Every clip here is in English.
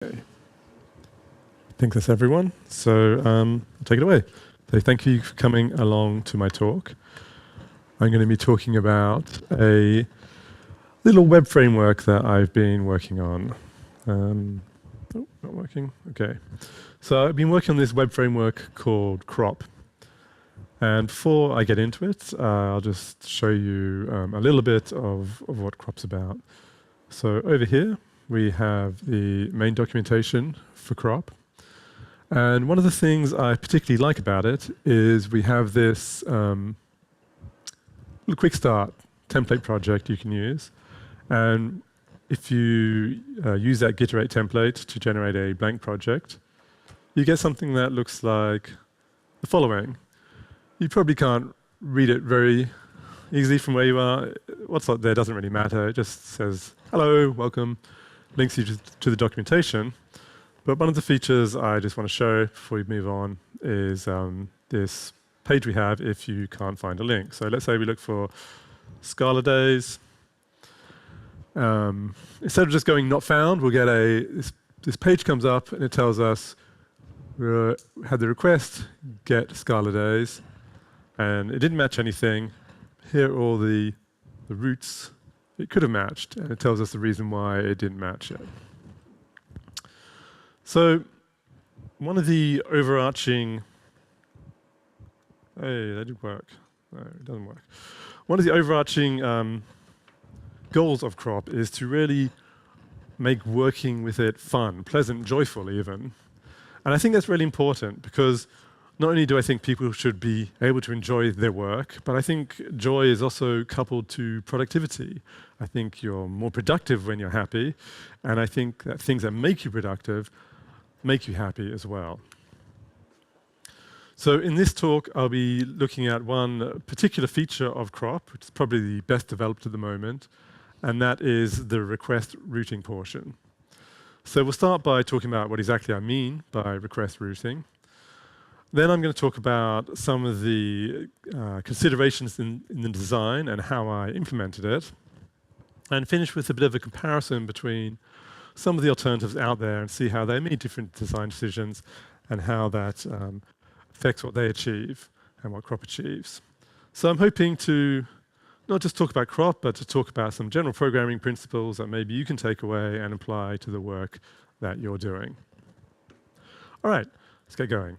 I think that's everyone. So I'll take it away. So thank you for coming along to my talk. I'm going to be talking about a little web framework that I've been working on. Oh, not working. Okay. So I've been working on this web framework called Krop. And before I get into it, I'll just show you a little bit of what Krop's about. So over here, we have the main documentation for Krop. And one of the things I particularly like about it is we have this little quick start template project you can use. And if you use that giterate template to generate a blank project, you get something that looks like the following. You probably can't read it very easily from where you are. What's up there doesn't really matter. It just says, hello, welcome, links you to the documentation. But one of the features I just want to show before we move on is this page we have if you can't find a link. So let's say we look for Scala days. Instead of just going not found, we'll get this page comes up and it tells us we had the request, get Scala days, and it didn't match anything. Here are all the roots it could have matched, and it tells us the reason why it didn't match yet. So one of the overarching, hey, that did work. No, it doesn't work. One of the overarching goals of Krop is to really make working with it fun, pleasant, joyful even. And I think that's really important because not only do I think people should be able to enjoy their work, but I think joy is also coupled to productivity. I think you're more productive when you're happy, and I think that things that make you productive make you happy as well. So in this talk, I'll be looking at one particular feature of Krop, which is probably the best developed at the moment, and that is the request routing portion. So we'll start by talking about what exactly I mean by request routing. Then I'm going to talk about some of the considerations in the design and how I implemented it, and finish with a bit of a comparison between some of the alternatives out there and see how they made different design decisions and how that affects what they achieve and what Krop achieves. So I'm hoping to not just talk about Krop, but to talk about some general programming principles that maybe you can take away and apply to the work that you're doing. All right, let's get going.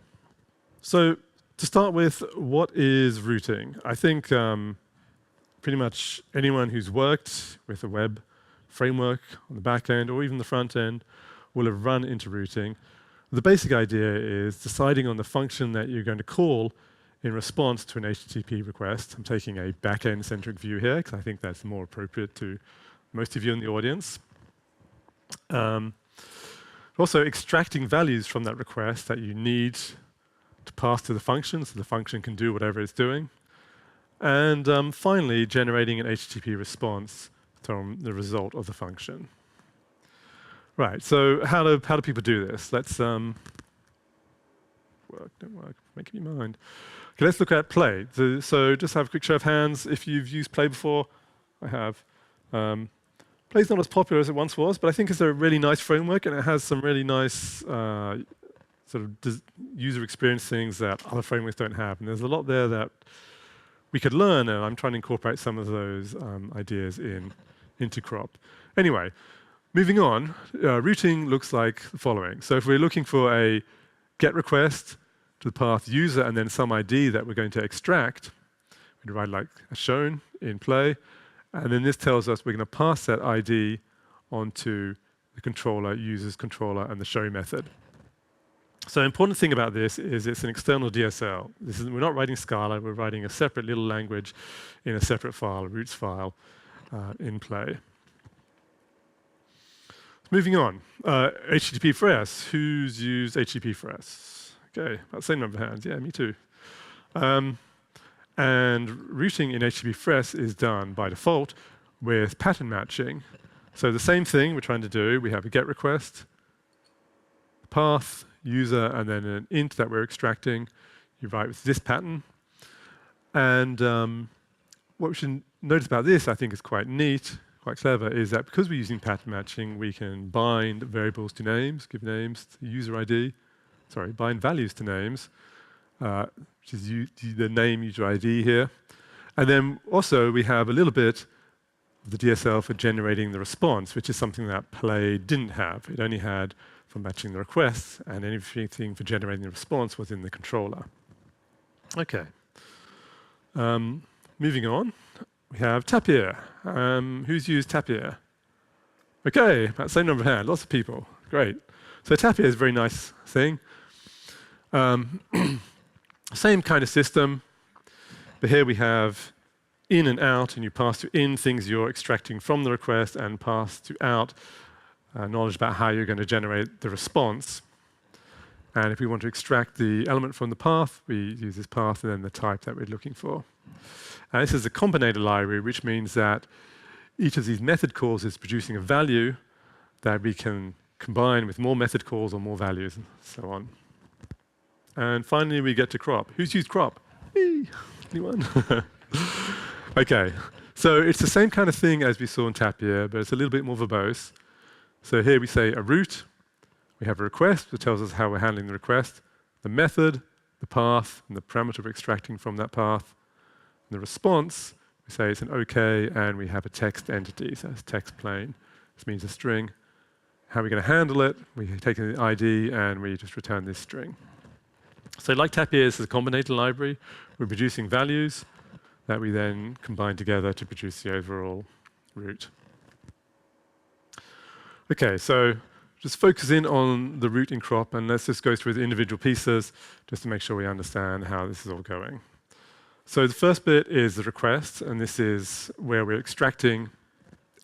So to start with, what is routing? I think pretty much anyone who's worked with a web framework on the back end or even the front end will have run into routing. The basic idea is deciding on the function that you're going to call in response to an HTTP request. I'm taking a back-end centric view here because I think that's more appropriate to most of you in the audience. Also extracting values from that request that you need to pass to the function so the function can do whatever it's doing. And finally, generating an HTTP response from the result of the function. Right, so how do people do this? Let's don't work, make me mind. Okay, let's look at play. So just have a quick show of hands if you've used play before. I have. Play's not as popular as it once was, but I think it's a really nice framework and it has some really nice sort of user experience things that other frameworks don't have. And there's a lot there that we could learn, and I'm trying to incorporate some of those ideas into Krop. Anyway, moving on, routing looks like the following. So if we're looking for a GET request to the path user and then some ID that we're going to extract, we'd write like as shown in play, and then this tells us we're going to pass that ID onto the controller, user's controller, and the show method. So the important thing about this is it's an external DSL. We're not writing Scala, we're writing a separate little language in a separate file, a roots file in play. Moving on, HTTP for S. Who's used HTTP for S? Okay, about the same number of hands. Yeah, me too. And routing in HTTP for S is done by default with pattern matching. So the same thing we're trying to do. We have a GET request, path, user, and then an int that we're extracting. You write with this pattern. And what we should notice about this, I think, is quite neat. quite clever, is that because we're using pattern matching, we can bind variables to names, give names to user ID, bind values to names, which is the name user ID here. And then also we have a little bit of the DSL for generating the response, which is something that Play didn't have. It only had for matching the requests, and anything for generating the response was in the controller. Okay. Moving on, we have Tapier. Who's used Tapier? Okay, about the same number of hands, lots of people. Great. So Tapier is a very nice thing. Same kind of system, but here we have in and out, and you pass to in things you're extracting from the request and pass to out knowledge about how you're going to generate the response. And if we want to extract the element from the path, we use this path and then the type that we're looking for. And this is a combinator library, which means that each of these method calls is producing a value that we can combine with more method calls or more values, and so on. And finally, we get to Krop. Who's used Krop? Me. Anyone? Okay. So it's the same kind of thing as we saw in Tapier, but it's a little bit more verbose. So here we say a route. We have a request that tells us how we're handling the request, the method, the path, and the parameter we're extracting from that path. And the response, we say it's an OK, and we have a text entity, so it's text plain. This means a string. How are we going to handle it? We take the ID, and we just return this string. So like Tapier, this is a combinator library. We're producing values that we then combine together to produce the overall route. Okay, so just focus in on the route in Krop, and let's just go through the individual pieces just to make sure we understand how this is all going. So the first bit is the request, and this is where we're extracting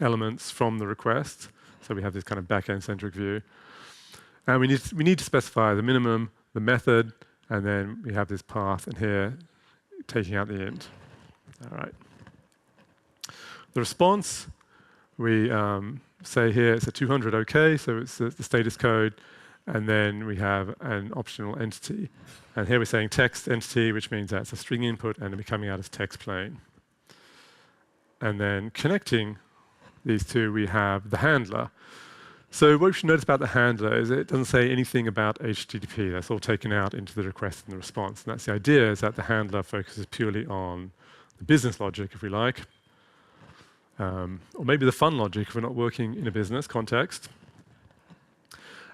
elements from the request. So we have this kind of back-end centric view. And we need to specify the minimum, the method, and then we have this path, and here, taking out the int. All right. The response, we say here it's a 200 OK, so it's the status code, and then we have an optional entity. And here we're saying text entity, which means that's a string input, and it'll be coming out as text plain. And then connecting these two, we have the handler. So what you should notice about the handler is it doesn't say anything about HTTP. That's all taken out into the request and the response. And that's the idea, is that the handler focuses purely on the business logic, if we like, or maybe the fun logic if we're not working in a business context.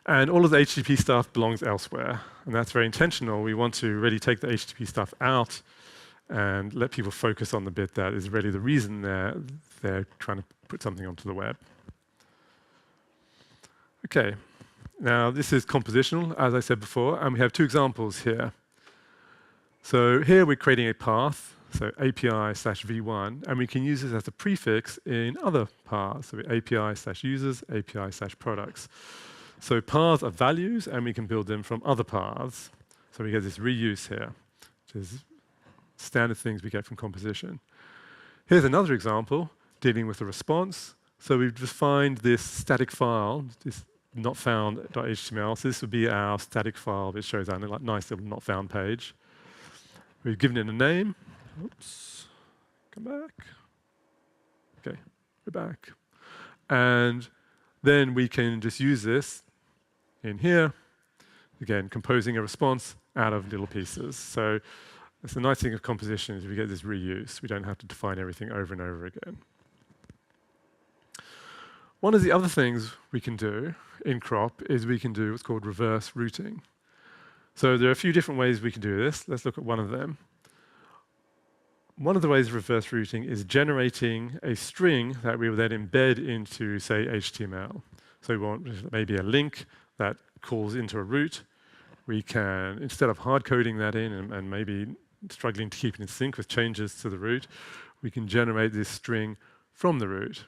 And all of the HTTP stuff belongs elsewhere. And that's very intentional. We want to really take the HTTP stuff out and let people focus on the bit that is really the reason they're trying to put something onto the web. Okay, now this is compositional, as I said before, and we have two examples here. So here we're creating a path, so API/v1, and we can use this as a prefix in other paths, so API/users, API/products. So paths are values, and we can build them from other paths. So we get this reuse here, which is standard things we get from composition. Here's another example dealing with the response. So we've defined this static file, this not found.html. So this would be our static file which shows our nice little not found page. We've given it a name. Oops, come back. Okay, we're back. And then we can just use this in here. Again, composing a response out of little pieces. So that's the nice thing of composition is we get this reuse. We don't have to define everything over and over again. One of the other things we can do in Krop is we can do what's called reverse routing. So there are a few different ways we can do this. Let's look at one of them. One of the ways of reverse routing is generating a string that we will then embed into, say, HTML. So we want maybe a link that calls into a route. We can, instead of hard coding that in and maybe struggling to keep it in sync with changes to the route, we can generate this string from the route.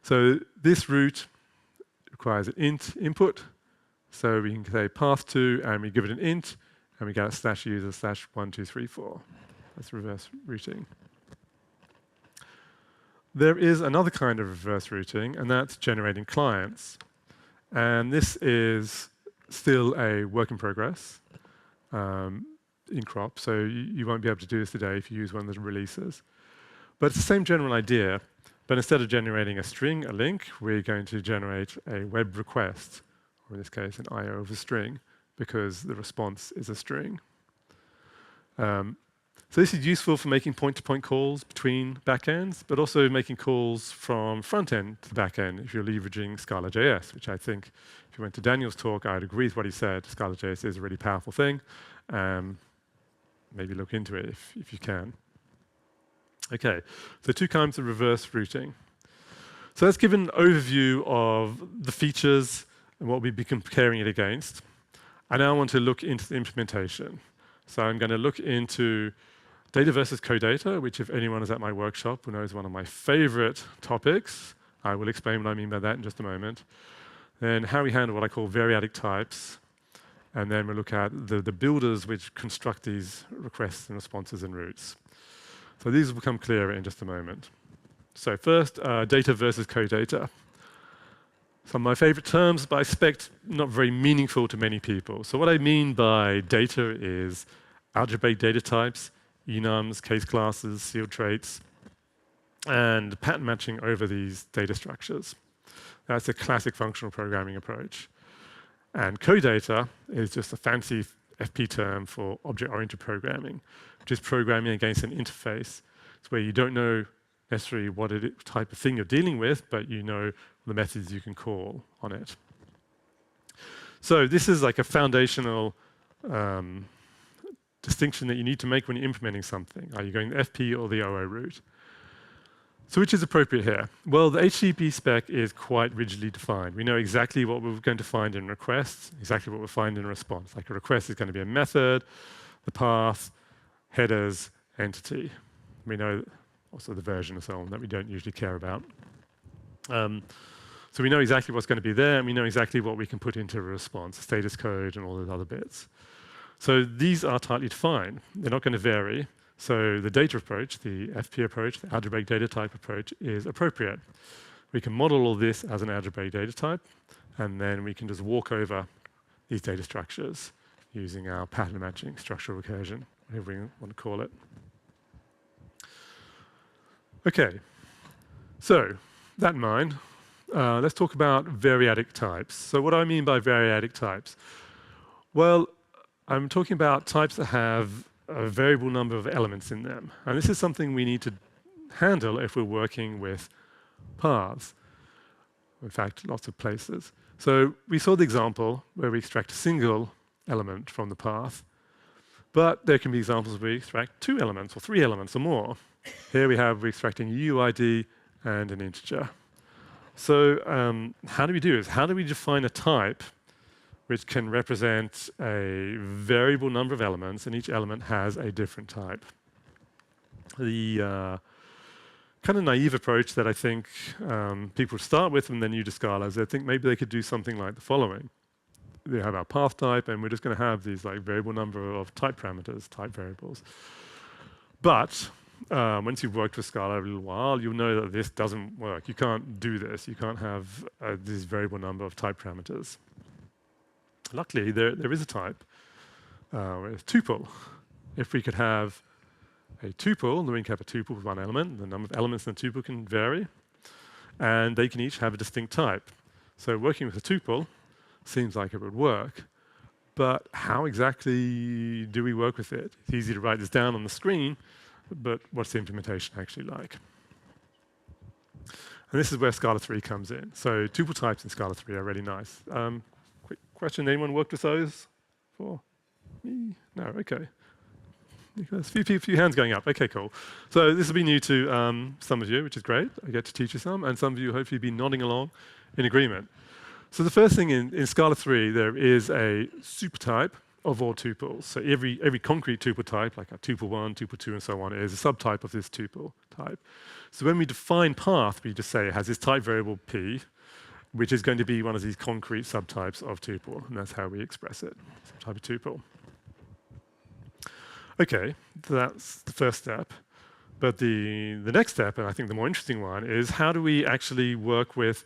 So this route requires an int input. So we can say path2, and we give it an int, and we get a /user/1234. That's reverse routing. There is another kind of reverse routing, and that's generating clients. And this is still a work in progress in Krop, so you won't be able to do this today if you use one of the releases. But it's the same general idea. But instead of generating a string, a link, we're going to generate a web request, or in this case, an IO of a string, because the response is a string. So this is useful for making point-to-point calls between backends, but also making calls from front-end to back-end if you're leveraging Scala.js, which I think, if you went to Daniel's talk, I'd agree with what he said. Scala.js is a really powerful thing. Maybe look into it if you can. Okay, so 2 kinds of reverse routing. So let's give an overview of the features and what we'd be comparing it against. I now want to look into the implementation. So I'm going to look into data versus codata, which if anyone is at my workshop will know is one of my favorite topics. I will explain what I mean by that in just a moment. Then how we handle what I call variadic types. And then we'll look at the builders which construct these requests and responses and routes. So these will become clearer in just a moment. So first, data versus codata. Some of my favorite terms, but I expect not very meaningful to many people. So what I mean by data is algebraic data types, enums, case classes, sealed traits, and pattern matching over these data structures. That's a classic functional programming approach. And codata is just a fancy FP term for object-oriented programming, which is programming against an interface. It's where you don't know necessarily what type of thing you're dealing with, but you know the methods you can call on it. So this is like a foundational distinction that you need to make when you're implementing something. Are you going the FP or the OO route? So which is appropriate here? Well, the HTTP spec is quite rigidly defined. We know exactly what we're going to find in requests, exactly what we'll find in response. Like a request is going to be a method, the path, headers, entity. We know also the version and so on that we don't usually care about. So we know exactly what's going to be there, and we know exactly what we can put into a response, status code and all those other bits. So these are tightly defined. They're not going to vary. So the data approach, the FP approach, the algebraic data type approach is appropriate. We can model all this as an algebraic data type, and then we can just walk over these data structures using our pattern matching structural recursion, whatever we want to call it. Okay, so that in mind, let's talk about variadic types. So what do I mean by variadic types? Well, I'm talking about types that have a variable number of elements in them. And this is something we need to handle if we're working with paths. In fact, lots of places. So we saw the example where we extract a single element from the path. But there can be examples where we extract 2 elements or 3 elements or more. Here we're extracting a UID and an integer. So how do we do this? How do we define a type which can represent a variable number of elements, and each element has a different type? The kind of naive approach that I think people start with and then use Scala is they think maybe they could do something like the following. We have our path type, and we're just going to have these like variable number of type parameters, type variables. But once you've worked with Scala a little while, you'll know that this doesn't work. You can't do this. You can't have this variable number of type parameters. Luckily, there is a type, it's tuple. If we could have a tuple, then we can have a tuple with one element. The number of elements in the tuple can vary, and they can each have a distinct type. So working with a tuple seems like it would work, but how exactly do we work with it? It's easy to write this down on the screen, but what's the implementation actually like? And this is where Scala 3 comes in. So tuple types in Scala 3 are really nice. Quick question, anyone worked with those before? Me? No, okay. There's a few hands going up. Okay, cool. So this will be new to some of you, which is great. I get to teach you some, and some of you will hopefully be nodding along in agreement. So the first thing in Scala 3, there is a supertype of all tuples. So every concrete tuple type, like a tuple 1, tuple 2, and so on, is a subtype of this tuple type. So when we define path, we just say it has this type variable p, which is going to be one of these concrete subtypes of tuple, and that's how we express it, subtype of tuple. Okay, that's the first step. But the next step, and I think the more interesting one, is how do we actually work with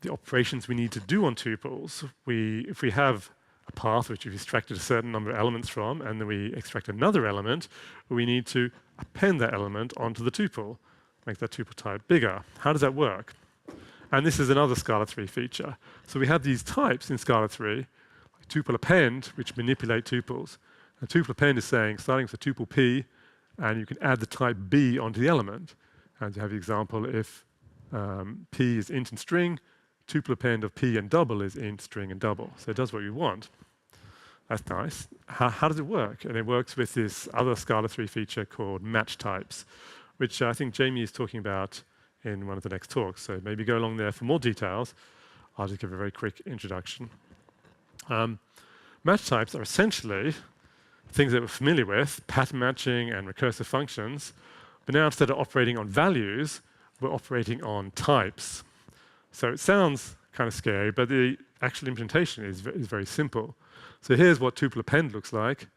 the operations we need to do on tuples? If we have a path which we've extracted a certain number of elements from, and then we extract another element, we need to append that element onto the tuple. make that tuple type bigger. How does that work? And this is another Scala 3 feature. So we have these types in Scala 3, like tuple append, which manipulate tuples. And tuple append is saying, starting with a tuple P, and you can add the type B onto the element. And you have the example if P is int and string, tuple append of P and double is int, string, and double. So it does what you want. That's nice. How does it work? And it works with this other Scala 3 feature called match types, which I think Jamie is talking about in one of the next talks. So maybe go along there for more details. I'll just give a very quick introduction. Match types are essentially things that we're familiar with, pattern matching and recursive functions. But now instead of operating on values, we're operating on types. So it sounds kind of scary, but the actual implementation is very simple. So here's what tuple append looks like.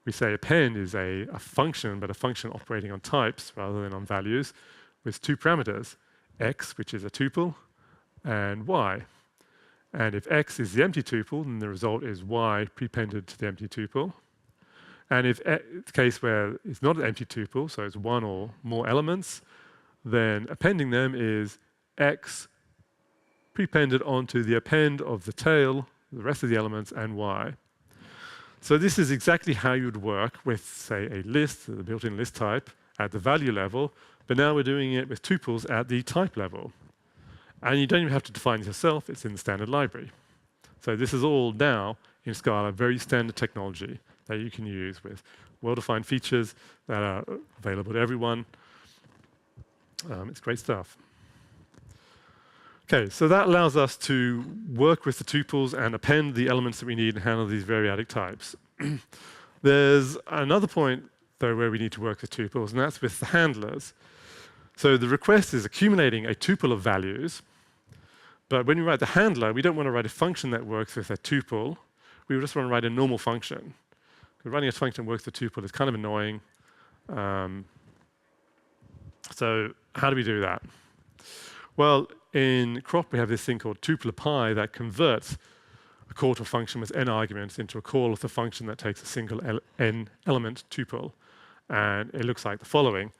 We say append is a function, but a function operating on types rather than on values, with two parameters, x, which is a tuple, and y. And if x is the empty tuple, then the result is y prepended to the empty tuple. And if it's a case where it's not an empty tuple, so it's one or more elements, then appending them is x prepended onto the append of the tail, the rest of the elements, and y. So this is exactly how you would work with, say, a list, the built-in list type, at the value level, but now we're doing it with tuples at the type level. And you don't even have to define it yourself, it's in the standard library. So this is all now, in Scala, very standard technology that you can use with well-defined features that are available to everyone. It's great stuff. Okay, so that allows us to work with the tuples and append the elements that we need and handle these variadic types. There's another point, though, where we need to work with tuples, and that's with the handlers. So the request is accumulating a tuple of values, but when we write the handler, we don't want to write a function that works with a tuple. We just want to write a normal function. Running a function that works with a tuple is kind of annoying. So how do we do that? Well, in Krop, we have this thing called tuple apply that converts a call to a function with n arguments into a call of the function that takes a single n element tuple. And it looks like the following.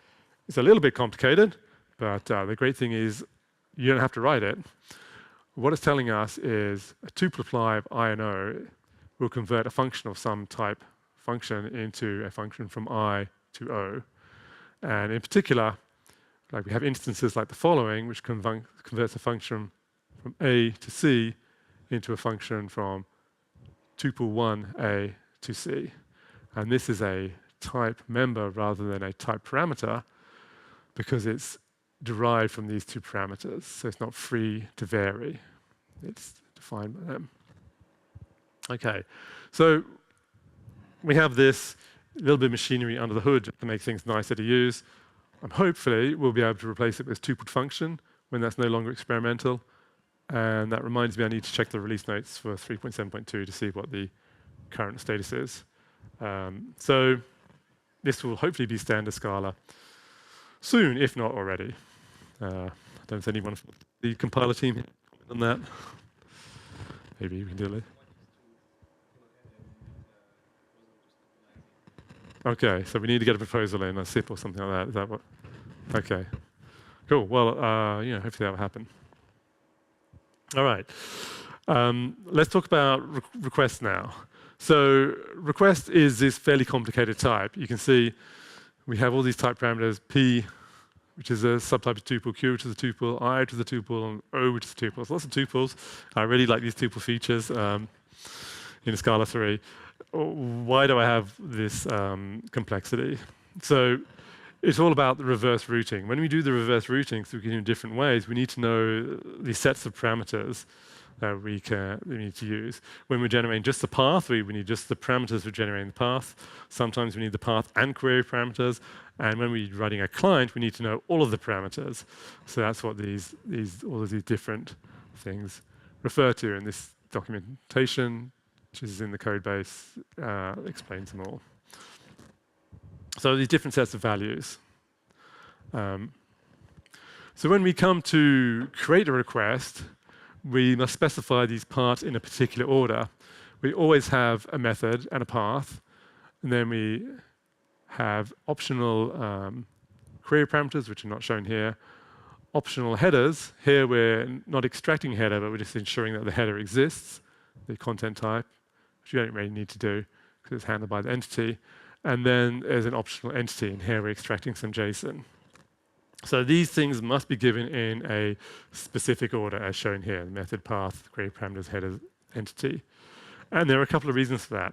It's a little bit complicated, but the great thing is you don't have to write it. What it's telling us is a tuple apply of I and O will convert a function of some type function into a function from I to O. And in particular, like we have instances like the following, which converts a function from A to C into a function from tuple 1A to C. And this is a type member rather than a type parameter because it's derived from these two parameters. So it's not free to vary. It's defined by them. Okay, so we have this little bit of machinery under the hood to make things nicer to use. Hopefully, we'll be able to replace it with tupled function when that's no longer experimental. And that reminds me I need to check the release notes for 3.7.2 to see what the current status is. So this will hopefully be standard Scala soon, if not already. I don't see anyone from the compiler team comment on that. Maybe we can do it. Okay, so we need to get a proposal in, a SIP or something like that. Is that what? Okay, cool. Well, hopefully that will happen. All right, let's talk about requests now. So request is this fairly complicated type. You can see we have all these type parameters, P, which is a subtype of tuple, Q, which is a tuple, I, which is a tuple, and O, which is a tuple. So lots of tuples. I really like these tuple features in Scala 3. Why do I have this complexity? So it's all about the reverse routing. When we do the reverse routing, so we can do it in different ways, we need to know the sets of parameters that we need to use. When we're generating just the path, we need just the parameters for generating the path. Sometimes we need the path and query parameters. And when we're writing a client, we need to know all of the parameters. So that's what all of these different things refer to in this documentation, which is in the code base, explains them all. So these different sets of values. So when we come to create a request, we must specify these parts in a particular order. We always have a method and a path, and then we have optional query parameters, which are not shown here. Optional headers. Here we're not extracting header, but we're just ensuring that the header exists, the content type, which you don't really need to do because it's handled by the entity. And then there's an optional entity, and here we're extracting some JSON. So these things must be given in a specific order, as shown here: the method, path, query parameters, header, entity. And there are a couple of reasons for that.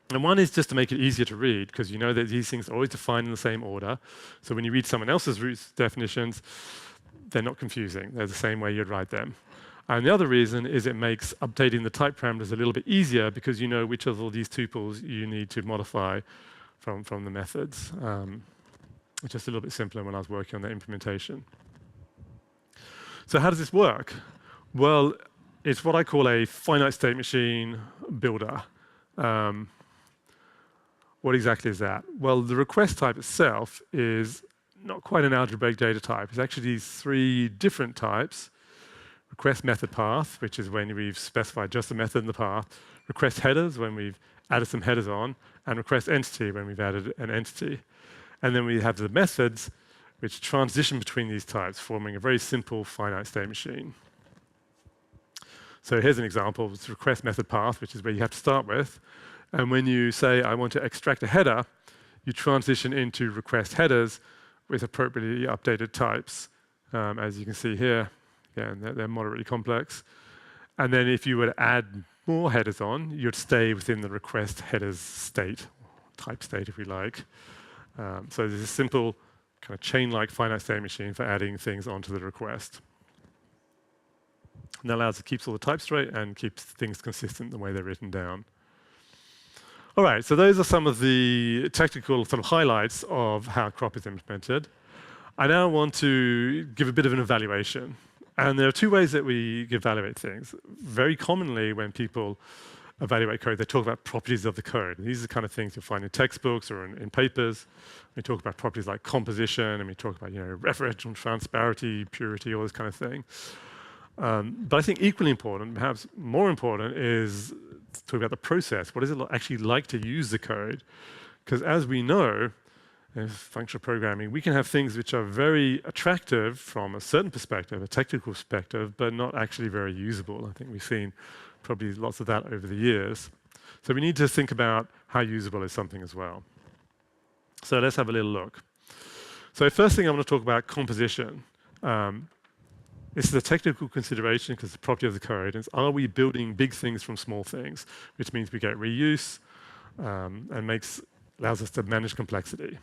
And one is just to make it easier to read, because you know that these things are always defined in the same order. So when you read someone else's root definitions, they're not confusing. They're the same way you'd write them. And the other reason is it makes updating the type parameters a little bit easier, because you know which of all these tuples you need to modify from the methods. It's just a little bit simpler when I was working on the implementation. So how does this work? Well, it's what I call a finite state machine builder. What exactly is that? Well, the request type itself is not quite an algebraic data type. It's actually these three different types: request method path, which is when we've specified just the method and the path; request headers, when we've added some headers on; and request entity, when we've added an entity. And then we have the methods, which transition between these types, forming a very simple finite state machine. So here's an example. It's request method path, which is where you have to start with. And when you say, I want to extract a header, you transition into request headers with appropriately updated types. As you can see here, again, they're moderately complex. And then if you were to add more headers on, you'd stay within the request headers state, type state if we like. So there's a simple kind of chain-like finite state machine for adding things onto the request. And that allows it keeps all the types straight and keeps things consistent the way they're written down. All right, so those are some of the technical sort of highlights of how Krop is implemented. I now want to give a bit of an evaluation. And there are two ways that we evaluate things. Very commonly, when people evaluate code, they talk about properties of the code. And these are the kind of things you'll find in textbooks or in papers. We talk about properties like composition, and we talk about referential transparency, purity, all this kind of thing. But I think equally important, perhaps more important, is to talk about the process. What is it actually like to use the code? Because as we know, in functional programming, we can have things which are very attractive from a certain perspective, a technical perspective, but not actually very usable. I think we've seen probably lots of that over the years. So we need to think about how usable is something as well. So let's have a little look. So first thing I want to talk about composition. This is a technical consideration because the property of the code is, are we building big things from small things, which means we get reuse and allows us to manage complexity.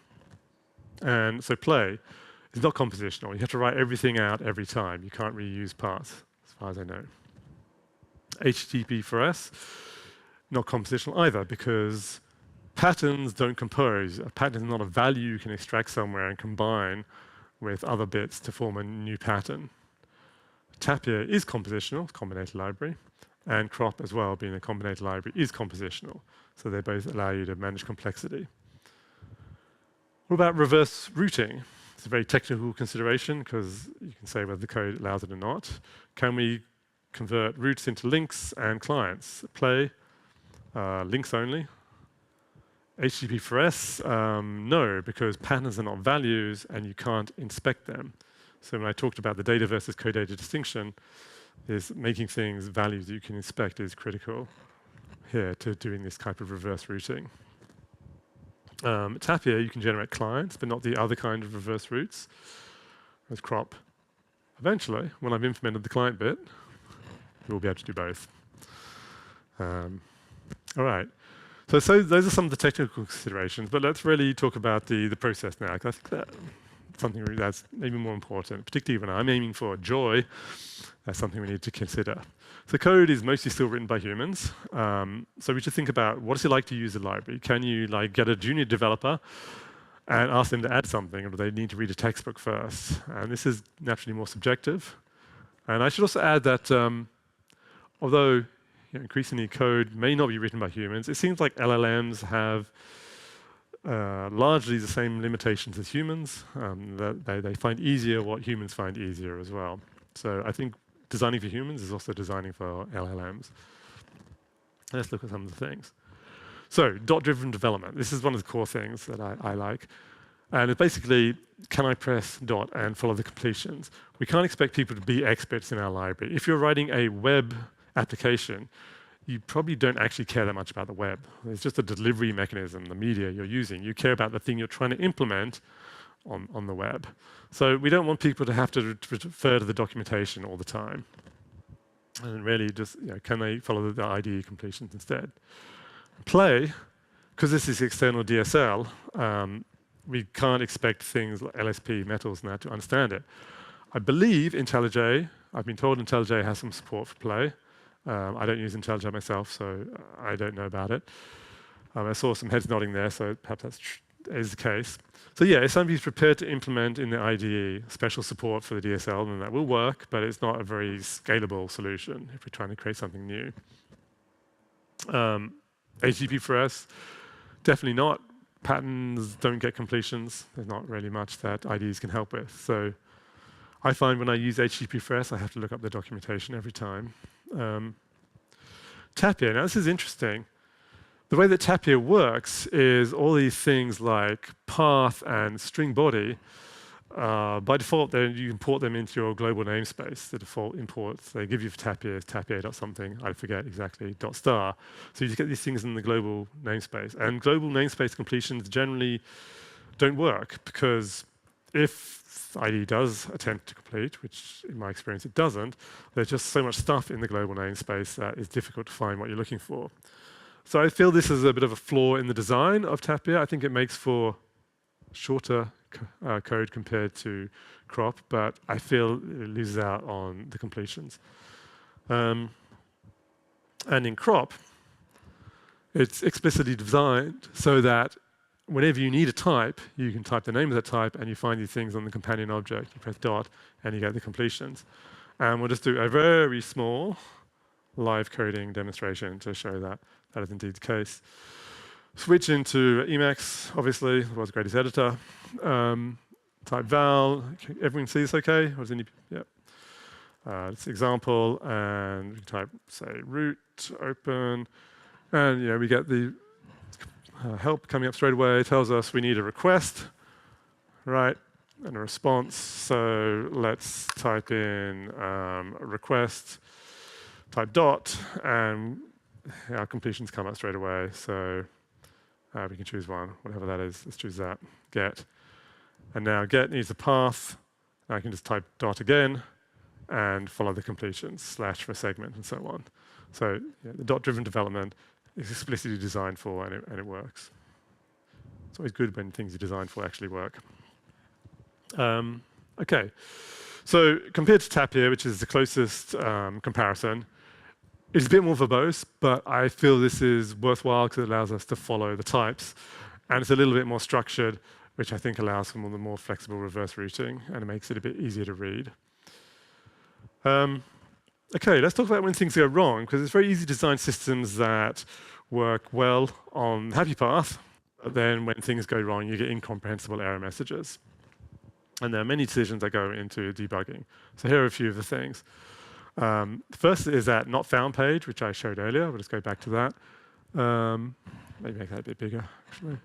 And so play is not compositional. You have to write everything out every time. You can't reuse parts, as far as I know. HTTP4S, not compositional either, because patterns don't compose. A pattern is not a value you can extract somewhere and combine with other bits to form a new pattern. Tapir is compositional, combinator library, and Krop as well, being a combinator library, is compositional. So they both allow you to manage complexity. What about reverse routing? It's a very technical consideration because you can say whether the code allows it or not. Can we convert routes into links and clients? Play, links only. HTTP4S, no, because patterns are not values and you can't inspect them. So when I talked about the data versus code data distinction, is making things values that you can inspect is critical here to doing this type of reverse routing. Tapir, you can generate clients, but not the other kind of reverse routes. With Krop, eventually, when I've implemented the client bit, we'll be able to do both. All right. So those are some of the technical considerations, but let's really talk about the process now, because I think that's something that's maybe more important, particularly when I'm aiming for joy. That's something we need to consider. So code is mostly still written by humans. So we should think about what is it like to use the library. Can you get a junior developer and ask them to add something, or do they need to read a textbook first? And this is naturally more subjective. And I should also add that although increasingly code may not be written by humans, it seems like LLMs have largely the same limitations as humans. That they find easier what humans find easier as well. So I think designing for humans is also designing for LLMs. Let's look at some of the things. So dot-driven development. This is one of the core things that I like. And it's basically, can I press dot and follow the completions? We can't expect people to be experts in our library. If you're writing a web application, you probably don't actually care that much about the web. It's just a delivery mechanism, the media you're using. You care about the thing you're trying to implement on the web. So we don't want people to have to refer to the documentation all the time. And really just, can they follow the IDE completions instead? Play, because this is external DSL, we can't expect things like LSP, metals, and that to understand it. I believe IntelliJ, I've been told IntelliJ has some support for Play. I don't use IntelliJ myself, so I don't know about it. I saw some heads nodding there, so perhaps that is the case. So yeah, if somebody's prepared to implement in the IDE special support for the DSL, then that will work, but it's not a very scalable solution if we're trying to create something new. HTTP4S, definitely not. Patterns don't get completions. There's not really much that IDEs can help with. So I find when I use HTTP4S, I have to look up the documentation every time. Tapir, now this is interesting. The way that Tapir works is all these things like path and string body, by default, then you import them into your global namespace. The default imports they give you for Tapir is tapir.something, I forget exactly, .star. So you just get these things in the global namespace. And global namespace completions generally don't work because if IDE does attempt to complete, which in my experience it doesn't, there's just so much stuff in the global namespace that it's difficult to find what you're looking for. So I feel this is a bit of a flaw in the design of Tapir. I think it makes for shorter code compared to Krop, but I feel it loses out on the completions. And in Krop, it's explicitly designed so that whenever you need a type, you can type the name of that type and you find these things on the companion object. You press dot and you get the completions. And we'll just do a very small live coding demonstration to show that that is indeed the case. Switch into Emacs, obviously, the world's greatest editor. Type val, everyone see this okay? Or does any, yep. It's example, and we can type, say, root, open, and we get the help coming up straight away. It tells us we need a request, right, and a response. So let's type in request, type dot, and our completions come up straight away. So we can choose one, whatever that is. Let's choose that, get. And now get needs a path. I can just type dot again and follow the completions, slash for a segment, and so on. So the dot-driven development is explicitly designed for, and it works. It's always good when things are designed for actually work. Okay, so compared to Tapir, which is the closest comparison, it's a bit more verbose, but I feel this is worthwhile because it allows us to follow the types. And it's a little bit more structured, which I think allows for more flexible reverse routing, and it makes it a bit easier to read. Okay, let's talk about when things go wrong, because it's very easy to design systems that work well on the happy path, but then when things go wrong, you get incomprehensible error messages. And there are many decisions that go into debugging. So here are a few of the things. The first is that not found page, which I showed earlier. We'll just go back to that. Maybe make that a bit bigger, actually.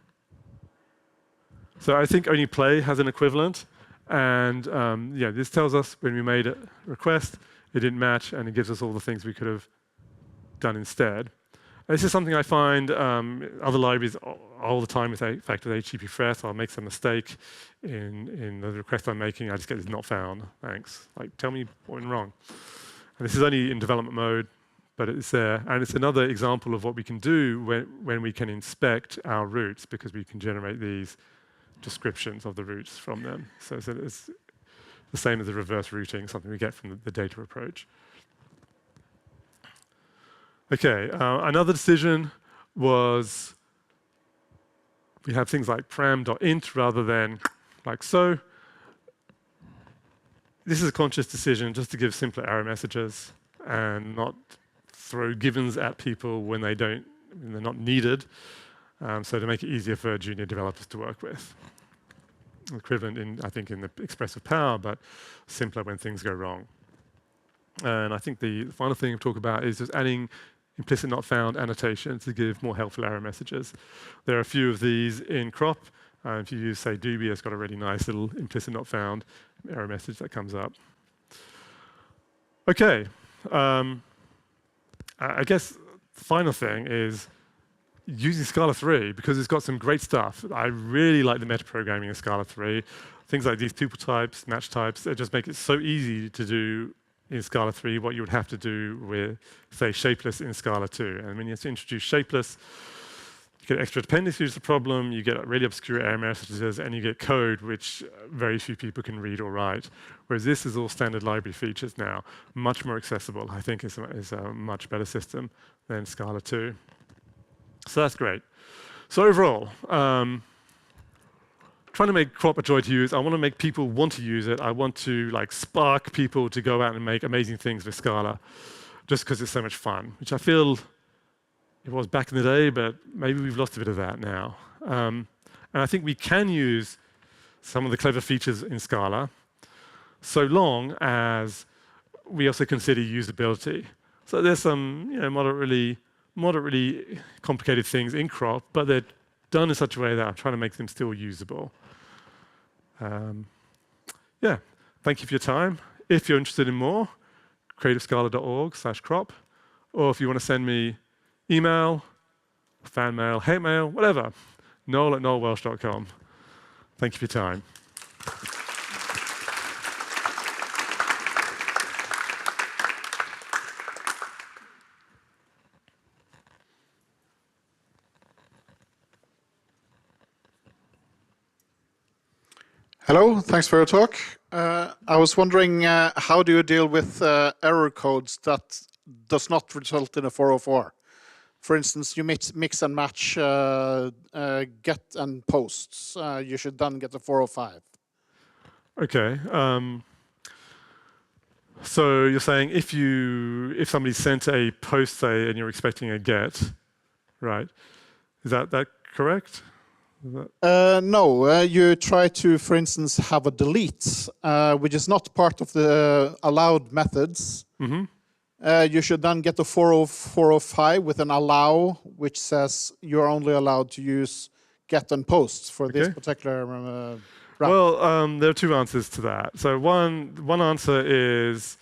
So I think only play has an equivalent. And this tells us when we made a request, it didn't match, and it gives us all the things we could have done instead. This is something I find other libraries all the time with the fact with HTTP4S. I'll make some mistake in the request I'm making. I just get this not found. Thanks. Like, tell me what went wrong. And this is only in development mode, but it's there. And it's another example of what we can do when we can inspect our routes, because we can generate these descriptions of the routes from them. So it's the same as the reverse routing, something we get from the data approach. Okay, another decision was we have things like param.int rather than like so. This is a conscious decision just to give simpler error messages and not throw givens at people when they're not needed. So to make it easier for junior developers to work with. Equivalent I think in the expressive power, but simpler when things go wrong. And I think the final thing I'll talk about is just adding implicit not found annotations to give more helpful error messages. There are a few of these in Krop, If you use, say, Doobie, it's got a really nice little implicit not found error message that comes up. Okay. I guess the final thing is using Scala 3, because it's got some great stuff. I really like the metaprogramming in Scala 3. Things like these tuple types, match types, they just make it so easy to do in Scala 3 what you would have to do with, say, shapeless in Scala 2. And when you have to introduce shapeless, you get extra dependencies, which is a problem, you get really obscure error messages, and you get code which very few people can read or write. Whereas this is all standard library features now, much more accessible. I think is a much better system than Scala 2. So that's great. So overall, trying to make Krop a joy to use. I want to make people want to use it. I want to spark people to go out and make amazing things with Scala, just because it's so much fun, which I feel it was back in the day, but maybe we've lost a bit of that now. And I think we can use some of the clever features in Scala, so long as we also consider usability. So there's some moderately complicated things in Krop, but they're done in such a way that I'm trying to make them still usable. Yeah, thank you for your time. If you're interested in more, creativescala.org/Krop, or if you want to send me email, fan mail, hate mail, whatever, Noel@noelwelsh.com. Thank you for your time. Hello, thanks for your talk. I was wondering, how do you deal with error codes that does not result in a 404? For instance, you mix and match get and posts. You should then get a 405. Okay. So you're saying if somebody sent a post, say, and you're expecting a get, right? Is that correct? No, you try to, for instance, have a delete, which is not part of the allowed methods. Mm-hmm. You should then get a 405 with an allow, which says you're only allowed to use get and post for this particular wrap. Well, there are two answers to that. So one answer is,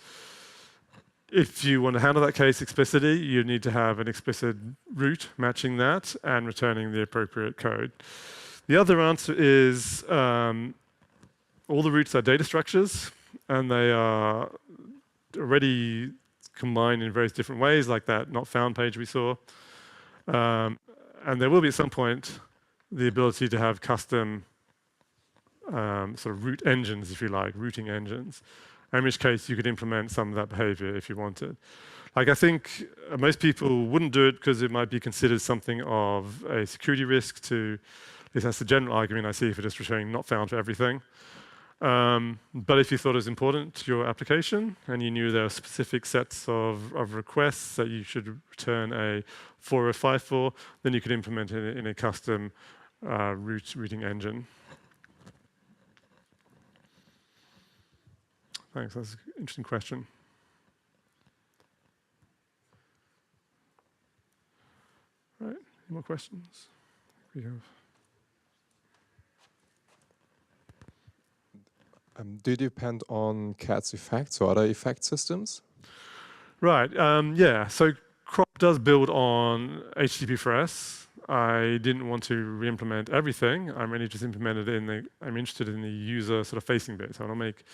if you want to handle that case explicitly, you need to have an explicit root matching that and returning the appropriate code. The other answer is all the roots are data structures, and they are already combined in various different ways, like that not found page we saw. And there will be at some point the ability to have custom sort of root engines, if you like, routing engines, in which case you could implement some of that behavior if you wanted. I think most people wouldn't do it because it might be considered something of a security risk to, at least that's the general argument I see for just returning not found for everything. But if you thought it was important to your application and you knew there are specific sets of requests that you should return a 405 for, then you could implement it in a custom routing engine. Thanks, that's an interesting question. Right, any more questions? We have. Do you depend on CAT's effects or other effect systems? Right, yeah, so Krop does build on HTTP4S. I didn't want to re-implement everything. I'm really just implemented I'm interested in the user sort of facing bit. So I'll make,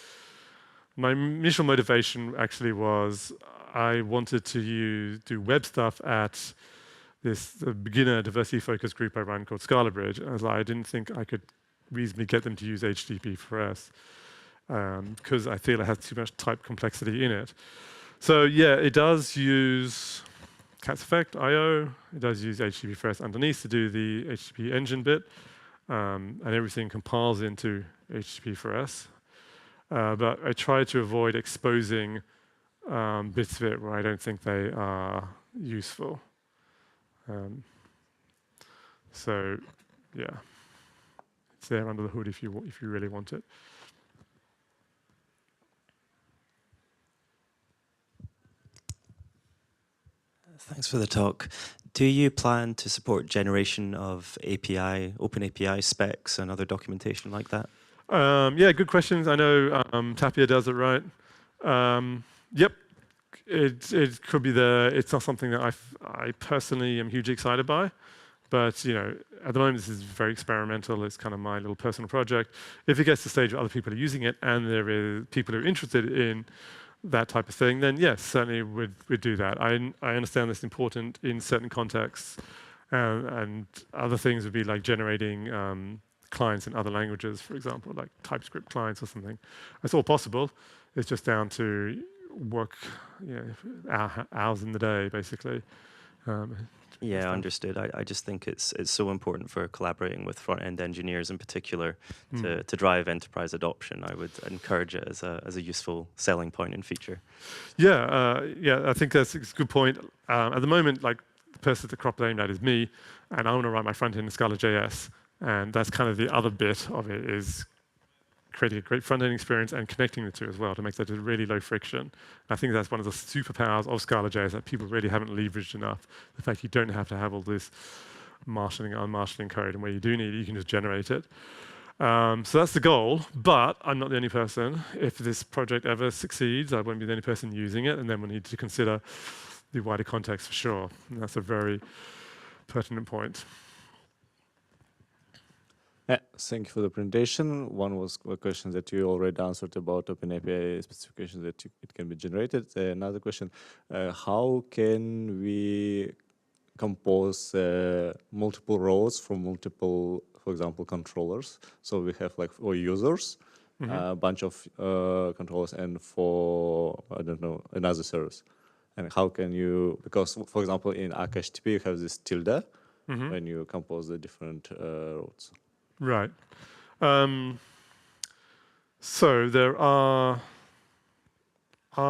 my initial motivation actually was I wanted to do web stuff at this beginner diversity focused group I run called Scala Bridge. And I didn't think I could reasonably get them to use HTTP4S. Because I feel it has too much type complexity in it. So yeah, it does use cat's effect, IO. It does use HTTP4S underneath to do the HTTP engine bit. And everything compiles into HTTP4S. But I try to avoid exposing bits of it where I don't think they are useful. So yeah, it's there under the hood if you really want it. Thanks for the talk. Do you plan to support generation of API, open API specs and other documentation like that? Yeah, good questions. I know Tapia does it, right? Yep, it could be there. It's not something that I personally am hugely excited by, but at the moment this is very experimental. It's kind of my little personal project. If it gets to the stage where other people are using it and there is people who are interested in that type of thing, then yes, certainly we'd do that. I understand it's important in certain contexts, and other things would be like generating clients in other languages, for example, like TypeScript clients or something. It's all possible. It's just down to work, hours in the day, basically. Yeah, understood. I just think it's so important for collaborating with front-end engineers in particular to drive enterprise adoption. I would encourage it as a useful selling point and feature. Yeah, I think that's a good point. At the moment, like the person that Krop aimed at is me, and I want to write my front end in Scala.js, and that's kind of the other bit of it, is creating a great front-end experience and connecting the two as well to make that a really low friction. I think that's one of the superpowers of Scala.js that people really haven't leveraged enough. The fact you don't have to have all this marshalling, unmarshalling code, and where you do need it, you can just generate it. So that's the goal, but I'm not the only person. If this project ever succeeds, I won't be the only person using it, and then we'll need to consider the wider context for sure. And that's a very pertinent point. Yeah, thank you for the presentation. One was a question that you already answered about OpenAPI specifications that it can be generated. Another question, how can we compose multiple roles from multiple, for example, controllers? So we have like for users, a bunch of controllers, and for, I don't know, another service. And how can you, because for example, in HTTP you have this tilde when you compose the different roles. Right. So there are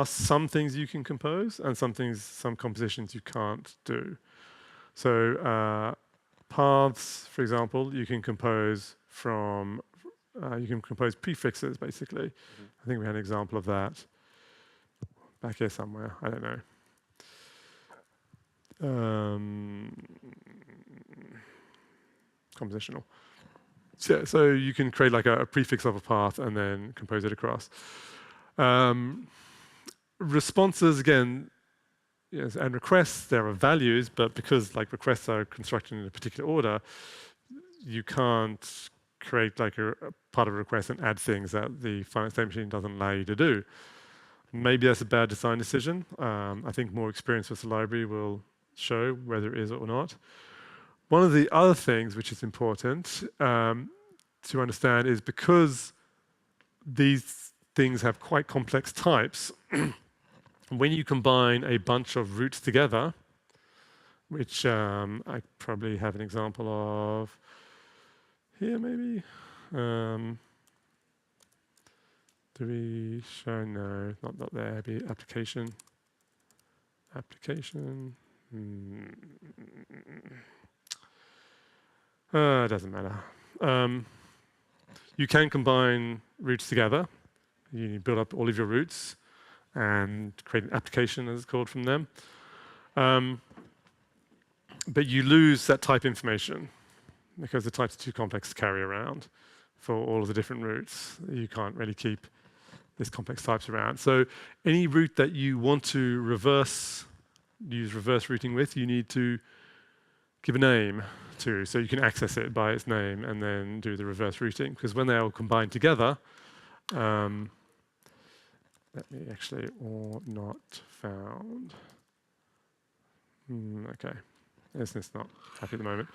some things you can compose and some compositions you can't do. So paths, for example, you can compose from, you can compose prefixes, basically. I think we had an example of that back here somewhere. I don't know. Compositional. So you can create like a prefix of a path and then compose it across. Responses, again, yes, and requests, there are values, but because like requests are constructed in a particular order, you can't create like a part of a request and add things that the finite-state machine doesn't allow you to do. Maybe that's a bad design decision. I think more experience with the library will show whether it is or not. One of the other things which is important to understand is because these things have quite complex types, when you combine a bunch of roots together, which I probably have an example of here maybe. Do we show? No, not there. Be application. Application. It doesn't matter. You can combine roots together. You build up all of your roots and create an application, as it's called, from them. But you lose that type information because the types are too complex to carry around for all of the different roots. You can't really keep these complex types around. So any root that you want to use reverse routing with, you need to give a name to, so you can access it by its name and then do the reverse routing. Because when they all combine together, let me actually, or not found. Okay, it's not happy at the moment.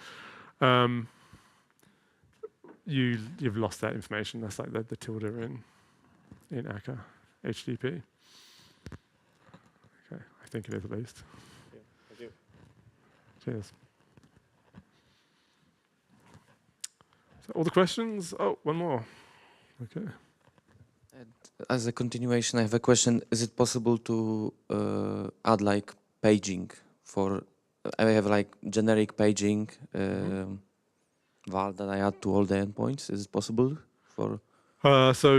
You've lost that information. That's like the tilde in Akka HTTP. Okay, I think it is at least. Yeah, thank you. Cheers. So all the questions? Oh, one more. Okay. As a continuation, I have a question. Is it possible to add like paging for, I have like generic paging val that I add to all the endpoints. Is it possible for? So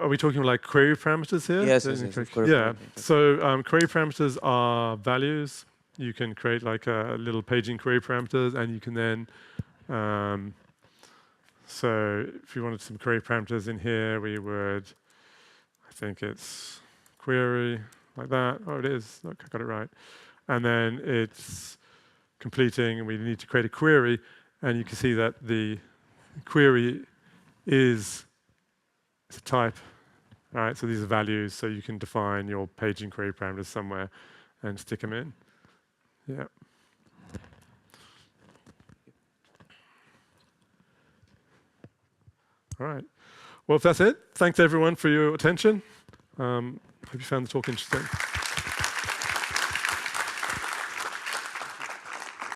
are we talking like query parameters here? Yes, Yeah. So query parameters are values you can create like a little paging query parameters, and you can then, so if you wanted some query parameters in here, we would, I think it's query like that. Oh, it is. Look, I got it right. And then it's completing, and we need to create a query, and you can see that the query is a type. All right, so these are values, so you can define your paging query parameters somewhere and stick them in. Yeah. All right. Well, if that's it, thanks everyone for your attention. Hope you found the talk interesting.